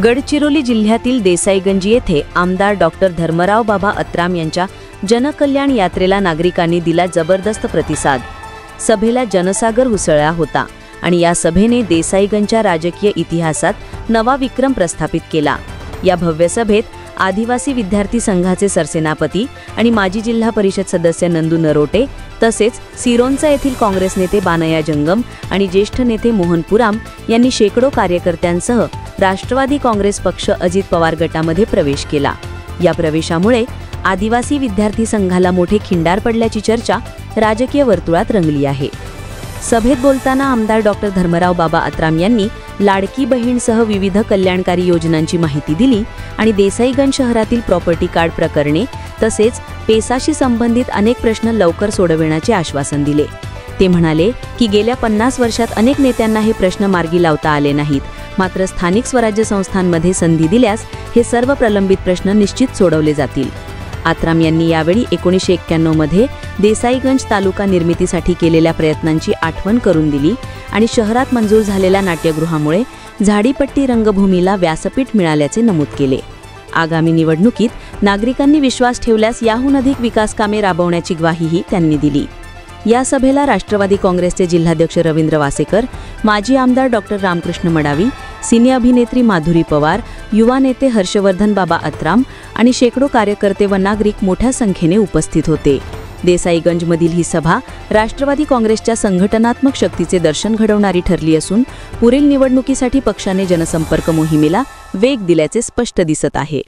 गडचिरोली जिल्ह्यातील देसाईगंज येथे आमदार डॉक्टर धर्मराव बाबा अत्राम यांच्या जनकल्याण यात्रेला नागरिकांनी दिला जबरदस्त प्रतिसाद। सभेला जनसागर उसळला होता आणि या सभेने देसाईगंजच्या राजकीय इतिहासात नवा विक्रम प्रस्थापित केला। या भव्य सभेत आदिवासी विद्यार्थी संघाचे सरसेनापती आणि माजी जिल्हा परिषद सदस्य नंदू नरोटे तसेच सिरोंचा येथील काँग्रेस नेते बानया जंगम आणि ज्येष्ठ नेते मोहन पुराम यांनी शेकडो कार्यकर्त्यांसह राष्ट्रवादी काँग्रेस पक्ष अजित पवार गटामध्ये प्रवेश केला। या प्रवेशामुळे आदिवासी विद्यार्थी संघाला मोठे खिंडार पडल्याची चर्चा राजकीय वर्तुळात रंगली आहे। सभेत बोलताना आमदार डॉक्टर धर्मराव बाबा अत्राम यांनी लाडकी बहीणसह विविध कल्याणकारी योजनांची माहिती दिली आणि देसाईगंज शहरातील प्रॉपर्टी कार्ड प्रकरणे तसेच पेसाशी संबंधित अनेक प्रश्न लवकर सोडविण्याचे आश्वासन दिले। ते म्हणाले की गेल्या 50 वर्षात अनेक नेत्यांना हे प्रश्न मार्गी लावता आले नाहीत, मात्र स्थानिक स्वराज्य संस्थांमध्ये संधी दिल्यास हे सर्व प्रलंबित प्रश्न निश्चित सोडवले जातील। आत्राम यांनी यावेळी 1991 मध्ये देसाईगंज तालुका निर्मितीसाठी केलेल्या प्रयत्नांची आठवण करून दिली आणि शहरात मंजूर झालेल्या नाट्यगृहामुळे झाडीपट्टी रंगभूमीला व्यासपीठ मिळाल्याचे नमूद केले। आगामी निवडणुकीत नागरिकांनी विश्वास ठेवल्यास याहून अधिक विकास कामे राबवण्याची ग्वाहीही त्यांनी दिली। या सभेला राष्ट्रवादी काँग्रेसचे जिल्हाध्यक्ष रवींद्र वासेकर, माजी आमदार डॉक्टर रामकृष्ण मडावी, सिने अभिनेत्री माधुरी पवार, युवा नेते हर्षवर्धन बाबा अत्राम आणि शेकडो कार्यकर्ते व नागरिक मोठ्या संख्येने उपस्थित होते। देसाईगंजमधील ही सभा राष्ट्रवादी काँग्रेसच्या संघटनात्मक शक्तीचे दर्शन घडवणारी ठरली असून पुढील निवडणुकीसाठी पक्षाने जनसंपर्क मोहिमेला वेग दिल्याचे स्पष्ट दिसत आहे।